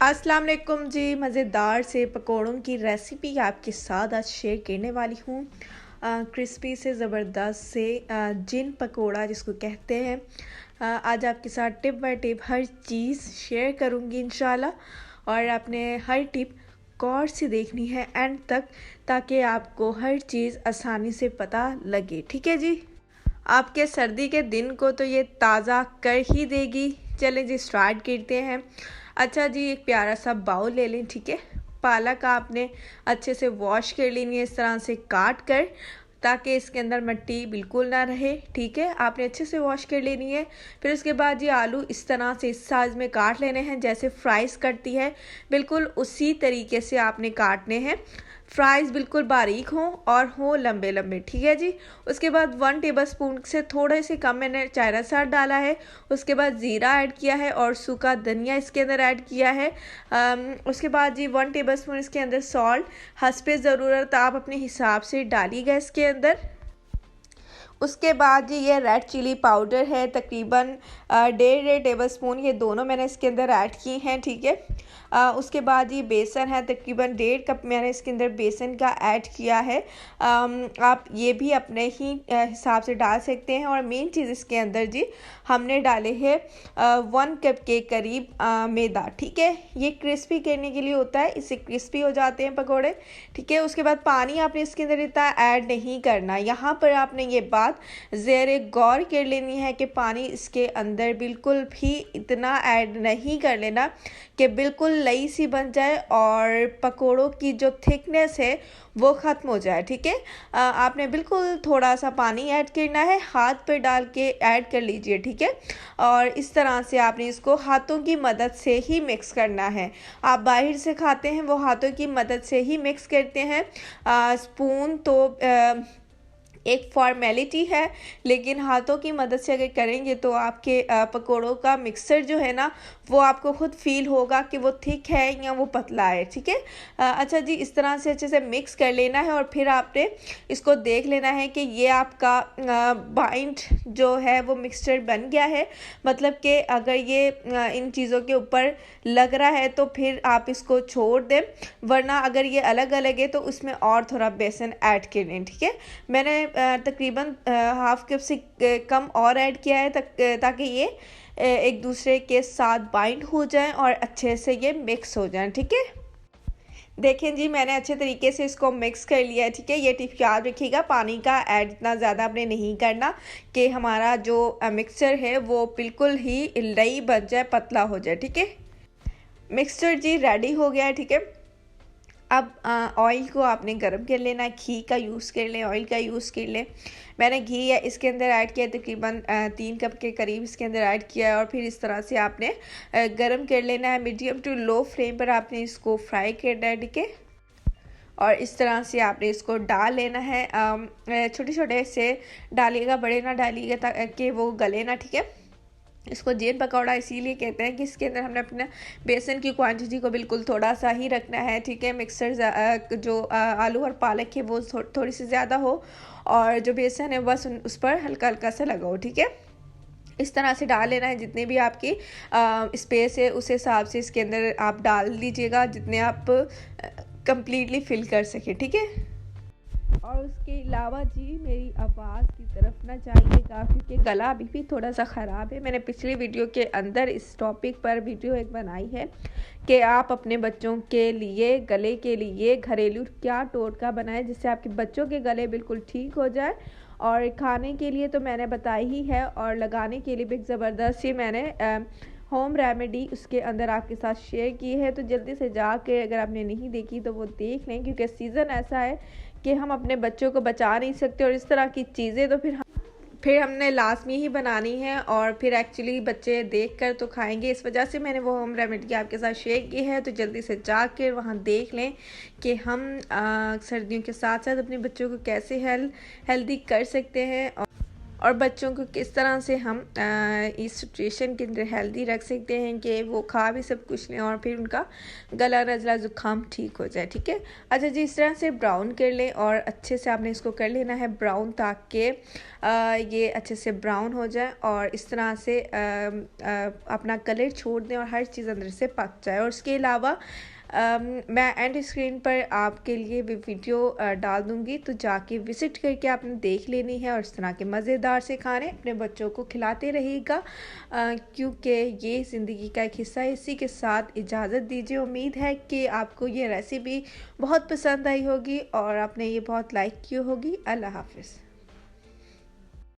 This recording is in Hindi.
अस्सलाम वालेकुम जी। मज़ेदार से पकौड़ों की रेसिपी आपके साथ आज शेयर करने वाली हूँ। क्रिस्पी से ज़बरदस्त से जिन पकोड़ा जिसको कहते हैं। आज आपके साथ टिप बाय टिप हर चीज़ शेयर करूँगी इंशाल्लाह, और आपने हर टिप गौर से देखनी है एंड तक, ताकि आपको हर चीज़ आसानी से पता लगे। ठीक है जी। आपके सर्दी के दिन को तो ये ताज़ा कर ही देगी। चलें जी, स्टार्ट करते हैं। अच्छा जी, एक प्यारा सा बाउल ले लें। ठीक है, पालक आपने अच्छे से वॉश कर लेनी है, इस तरह से काट कर, ताकि इसके अंदर मिट्टी बिल्कुल ना रहे। ठीक है, आपने अच्छे से वॉश कर लेनी है। फिर उसके बाद ये आलू इस तरह से इस साइज़ में काट लेने हैं, जैसे फ्राइज़ कटती है बिल्कुल उसी तरीके से आपने काटने हैं। फ्राइज़ बिल्कुल बारीक हों और हों लंबे लंबे। ठीक है जी। उसके बाद 1 टेबलस्पून से थोड़े से कम मैंने चायना सॉल्ट डाला है। उसके बाद ज़ीरा ऐड किया है और सूखा धनिया इसके अंदर ऐड किया है। उसके बाद जी 1 टेबलस्पून इसके अंदर सॉल्ट, हस्बे ज़रूरत आप अपने हिसाब से डालिएगा इसके अंदर। उसके बाद जी ये रेड चिली पाउडर है, तकरीबन 1.5 टेबलस्पून, ये दोनों मैंने इसके अंदर ऐड किए हैं। ठीक है। उसके बाद ये बेसन है, तकरीबन 1.5 कप मैंने इसके अंदर बेसन का ऐड किया है। आप ये भी अपने ही हिसाब से डाल सकते हैं। और मेन चीज़ इसके अंदर जी हमने डाले हैं 1 कप के करीब मैदा। ठीक है, ये क्रिस्पी करने के लिए होता है, इससे क्रिस्पी हो जाते हैं पकोड़े। ठीक है। उसके बाद पानी आपने इसके अंदर इतना ऐड नहीं करना। यहाँ पर आपने ये बात ज़ेरे गौर कर लेनी है कि पानी इसके अंदर बिल्कुल भी इतना ऐड नहीं कर लेना कि बिल्कुल लई सी बन जाए और पकोड़ों की जो थिकनेस है वो ख़त्म हो जाए। ठीक है। आपने बिल्कुल थोड़ा सा पानी ऐड करना है, हाथ पे डाल के ऐड कर लीजिए। ठीक है। और इस तरह से आपने इसको हाथों की मदद से ही मिक्स करना है। आप बाहर से खाते हैं वो हाथों की मदद से ही मिक्स करते हैं। स्पून तो एक फॉर्मेलिटी है, लेकिन हाथों की मदद से अगर करेंगे तो आपके पकोड़ों का मिक्सचर जो है ना, वो आपको खुद फील होगा कि वो थिक है या वो पतला है। ठीक है। अच्छा जी, इस तरह से अच्छे से मिक्स कर लेना है और फिर आपने इसको देख लेना है कि ये आपका बाइंड जो है वो मिक्सचर बन गया है। मतलब कि अगर ये इन चीज़ों के ऊपर लग रहा है तो फिर आप इसको छोड़ दें, वरना अगर ये अलग अलग है तो उसमें और थोड़ा बेसन ऐड कर लें। ठीक है। मैंने तकरीबन हाफ कप से कम और ऐड किया है, ताकि ये एक दूसरे के साथ बाइंड हो जाए और अच्छे से ये मिक्स हो जाए। ठीक है। देखें जी, मैंने अच्छे तरीके से इसको मिक्स कर लिया है। ठीक है। ये टिप याद रखिएगा, पानी का ऐड इतना ज़्यादा आपने नहीं करना कि हमारा जो मिक्सचर है वो बिल्कुल ही लई बन जाए, पतला हो जाए। ठीक है। मिक्सचर जी रेडी हो गया है। ठीक है। अब ऑयल को आपने गरम कर लेना है, घी का यूज़ कर लें, ऑयल का यूज़ कर लें। मैंने घी है इसके अंदर ऐड किया, तकरीबन 3 कप के करीब इसके अंदर ऐड किया है। और फिर इस तरह से आपने गरम कर लेना है, मीडियम टू लो फ्लेम पर आपने इसको फ्राई करना है। ठीक है। और इस तरह से आपने इसको डाल लेना है, छोटे छोटे से डालिएगा, बड़े ना डालिएगा ताकि वो गले ना। ठीक है। इसको जेन पकौड़ा इसीलिए कहते हैं कि इसके अंदर हमने अपना बेसन की क्वांटिटी को बिल्कुल थोड़ा सा ही रखना है। ठीक है। मिक्सर जो आलू और पालक है वो थोड़ी सी ज़्यादा हो, और जो बेसन है बस उस पर हल्का हल्का सा लगाओ। ठीक है। इस तरह से डाल लेना है, जितने भी आपकी स्पेस है उस हिसाब से इसके अंदर आप डाल दीजिएगा, जितने आप कंप्लीटली फिल कर सके। ठीक है। और उसके अलावा जी मेरी आवाज़ की तरफ ना जाइएगा, क्योंकि गला अभी भी थोड़ा सा ख़राब है। मैंने पिछली वीडियो के अंदर इस टॉपिक पर वीडियो एक बनाई है कि आप अपने बच्चों के लिए गले के लिए घरेलू क्या टोटका बनाएं जिससे आपके बच्चों के गले बिल्कुल ठीक हो जाए। और खाने के लिए तो मैंने बताई ही है, और लगाने के लिए भी एक ज़बरदस्त ही मैंने होम रेमेडी उसके अंदर आपके साथ शेयर की है। तो जल्दी से जाके अगर आपने नहीं देखी तो वो देख लें, क्योंकि सीज़न ऐसा है कि हम अपने बच्चों को बचा नहीं सकते, और इस तरह की चीज़ें तो फिर हमने लाजमी ही बनानी है, और फिर एक्चुअली बच्चे देख कर तो खाएंगे। इस वजह से मैंने वो होम रेमेडी आपके साथ शेयर की है। तो जल्दी से जाकर वहाँ देख लें कि हम सर्दियों के साथ साथ अपने बच्चों को कैसे हेल्दी कर सकते हैं। और बच्चों को किस तरह से हम इस सिचुएशन के अंदर हेल्दी रख सकते हैं कि वो खा भी सब कुछ लें और फिर उनका गला नज़ला ज़ुकाम ठीक हो जाए। ठीक है, अच्छा जी, इस तरह से ब्राउन कर लें और अच्छे से आपने इसको कर लेना है ब्राउन, ताकि ये अच्छे से ब्राउन हो जाए और इस तरह से अपना कलर छोड़ दें और हर चीज़ अंदर से पक जाए। और उसके अलावा मैं एंड स्क्रीन पर आपके लिए भी वीडियो डाल दूँगी, तो जाके विज़िट करके आपने देख लेनी है और इस तरह के मज़ेदार से खाने अपने बच्चों को खिलाते रहिएगा, क्योंकि ये ज़िंदगी का एक हिस्सा है। इसी के साथ इजाज़त दीजिए। उम्मीद है कि आपको ये रेसिपी बहुत पसंद आई होगी और आपने ये बहुत लाइक की होगी। अल्लाह हाफ़िज़।